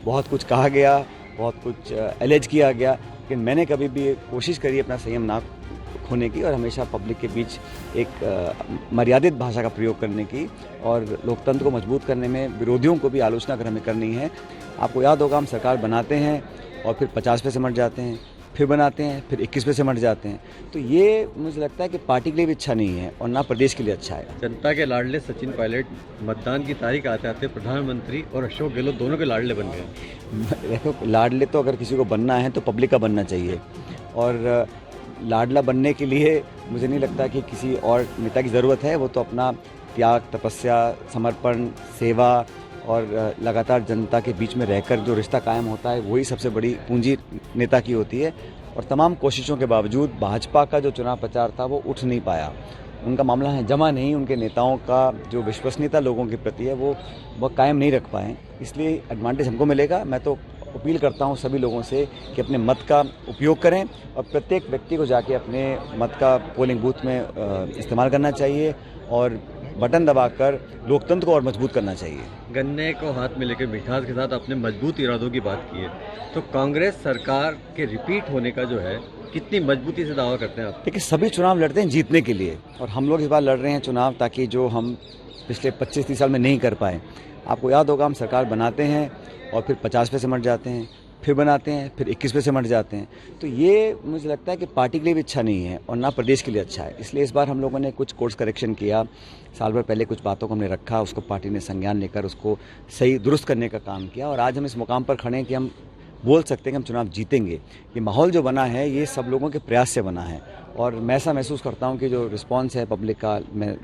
बहुत कुछ कहा गया, बहुत कुछ एलेज किया गया, लेकिन मैंने कभी भी कोशिश करी अपना संयम ना खोने की और हमेशा पब्लिक के बीच एक मर्यादित भाषा का प्रयोग करने की और लोकतंत्र को मजबूत करने में विरोधियों को भी आलोचना अगर हमें करनी है। आपको याद होगा, हम सरकार बनाते हैं और फिर 50 पे सिमट जाते हैं, फिर बनाते हैं, फिर 21 पे सिमट जाते हैं। तो ये मुझे लगता है कि पार्टी के लिए भी अच्छा नहीं है और ना प्रदेश के लिए अच्छा है। जनता के लाडले सचिन पायलट मतदान की तारीख आते आते प्रधानमंत्री और अशोक गहलोत दोनों के लाडले बन गए। देखो, लाडले तो अगर किसी को बनना है तो पब्लिक का बनना चाहिए और लाडला बनने के लिए मुझे नहीं लगता कि किसी और नेता की ज़रूरत है। वो तो अपना त्याग, तपस्या, समर्पण, सेवा और लगातार जनता के बीच में रहकर जो रिश्ता कायम होता है वही सबसे बड़ी पूंजी नेता की होती है। और तमाम कोशिशों के बावजूद भाजपा का जो चुनाव प्रचार था वो उठ नहीं पाया। उनका मामला है जमा नहीं, उनके नेताओं का जो विश्वसनीयता लोगों के प्रति है वो कायम नहीं रख पाए। इसलिए एडवांटेज हमको मिलेगा। मैं तो अपील करता हूं सभी लोगों से कि अपने मत का उपयोग करें और प्रत्येक व्यक्ति को जाके अपने मत का पोलिंग बूथ में इस्तेमाल करना चाहिए और बटन दबाकर लोकतंत्र को और मजबूत करना चाहिए। गन्ने को हाथ में लेकर मिठास के साथ अपने मजबूत इरादों की बात की है, तो कांग्रेस सरकार के रिपीट होने का जो है कितनी मजबूती से दावा करते हैं आप? देखिए, सभी चुनाव लड़ते हैं जीतने के लिए और हम लोग इस बार लड़ रहे हैं चुनाव ताकि जो हम पिछले 25-30 साल में नहीं कर पाए। आपको याद होगा, हम सरकार बनाते हैं और फिर 50 पे सिमट जाते हैं, फिर बनाते हैं, फिर 21 पे सिमट जाते हैं। तो ये मुझे लगता है कि पार्टी के लिए भी अच्छा नहीं है और ना प्रदेश के लिए अच्छा है। इसलिए इस बार हम लोगों ने कुछ कोर्स करेक्शन किया। साल भर पहले कुछ बातों को हमने रखा, उसको पार्टी ने संज्ञान लेकर उसको सही दुरुस्त करने का काम किया और आज हम इस मुकाम पर खड़े हैं कि हम बोल सकते हैं कि हम चुनाव जीतेंगे। ये माहौल जो बना है ये सब लोगों के प्रयास से बना है और मैं ऐसा महसूस करता हूं कि जो रिस्पांस है पब्लिक का, मैं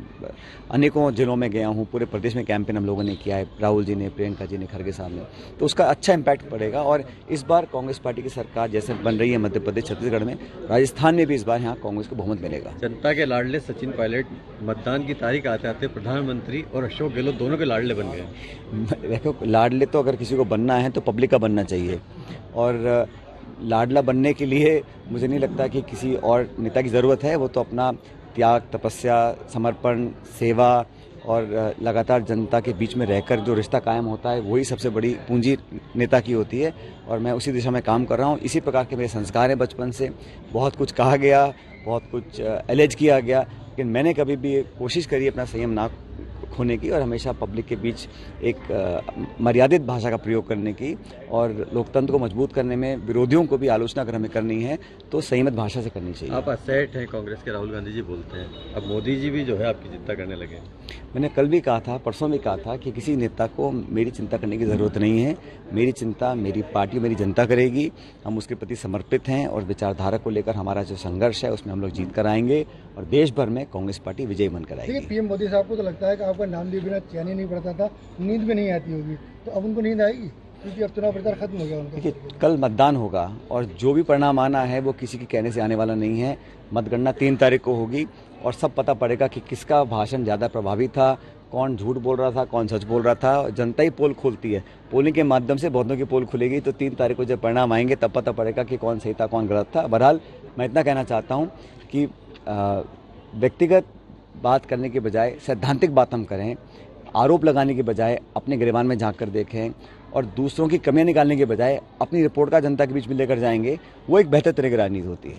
अनेकों जिलों में गया हूं, पूरे प्रदेश में कैंपेन हम लोगों ने किया है, राहुल जी ने, प्रियंका जी ने, खड़गे साहब ने, तो उसका अच्छा इम्पैक्ट पड़ेगा। और इस बार कांग्रेस पार्टी की सरकार जैसे बन रही है मध्य प्रदेश, छत्तीसगढ़ में, राजस्थान में भी इस बार यहाँ कांग्रेस को बहुमत मिलेगा। जनता के लाडले सचिन पायलट मतदान की तारीख आते आते प्रधानमंत्री और अशोक गहलोत दोनों के लाडले बन गए। देखो, लाडले तो अगर किसी को बनना है तो पब्लिक का बनना चाहिए और लाडला बनने के लिए मुझे नहीं लगता कि किसी और नेता की ज़रूरत है। वो तो अपना त्याग, तपस्या, समर्पण, सेवा और लगातार जनता के बीच में रहकर जो रिश्ता कायम होता है वही सबसे बड़ी पूंजी नेता की होती है और मैं उसी दिशा में काम कर रहा हूँ। इसी प्रकार के मेरे संस्कार हैं बचपन से। बहुत कुछ कहा गया, बहुत कुछ एलेज किया गया, लेकिन मैंने कभी भी कोशिश करी अपना संयम ना खोने की और हमेशा पब्लिक के बीच एक मर्यादित भाषा का प्रयोग करने की और लोकतंत्र को मजबूत करने में विरोधियों को भी आलोचना अगर हमें करनी है तो संयमित भाषा से करनी चाहिए। आप असेट हैं कांग्रेस के, राहुल गांधी जी बोलते हैं, अब मोदी जी भी जो है आपकी चिंता करने लगे। मैंने कल भी कहा था, परसों भी कहा था कि किसी नेता को मेरी चिंता करने की ज़रूरत नहीं है। मेरी चिंता मेरी पार्टी, मेरी जनता करेगी। हम उसके प्रति समर्पित हैं और विचारधारा को लेकर हमारा जो संघर्ष है उसमें हम लोग जीत कर आएंगे और देश भर में कांग्रेस पार्टी विजयी बनकर आएगी। पीएम मोदी साहब को तो लगता है कि आपका नाम लिए बिना चैन ही नहीं पड़ता था, नींद भी नहीं आती होगी, तो अब उनको नींद आएगी क्योंकि अब चुनाव प्रचार खत्म हो गया उनका। देखिए, कल मतदान होगा और जो भी परिणाम आना है वो किसी के कहने से आने वाला नहीं है। मतगणना 3 तारीख को होगी और सब पता पड़ेगा कि किसका भाषण ज़्यादा प्रभावी था, कौन झूठ बोल रहा था, कौन सच बोल रहा था। जनता ही पोल खोलती है, पोलिंग के माध्यम से बहुतों की पोल खुलेगी। तो 3 तारीख को जब परिणाम आएंगे तब पता पड़ेगा कि कौन सही था, कौन गलत था। बहरहाल मैं इतना कहना चाहता हूँ कि व्यक्तिगत बात करने के बजाय सैद्धांतिक बात हम करें, आरोप लगाने के बजाय अपने गिरबान में झांक कर देखें और दूसरों की कमियां निकालने के बजाय अपनी रिपोर्ट का जनता के बीच में लेकर जाएंगे, वो एक बेहतर तरह की राजनीति होती है।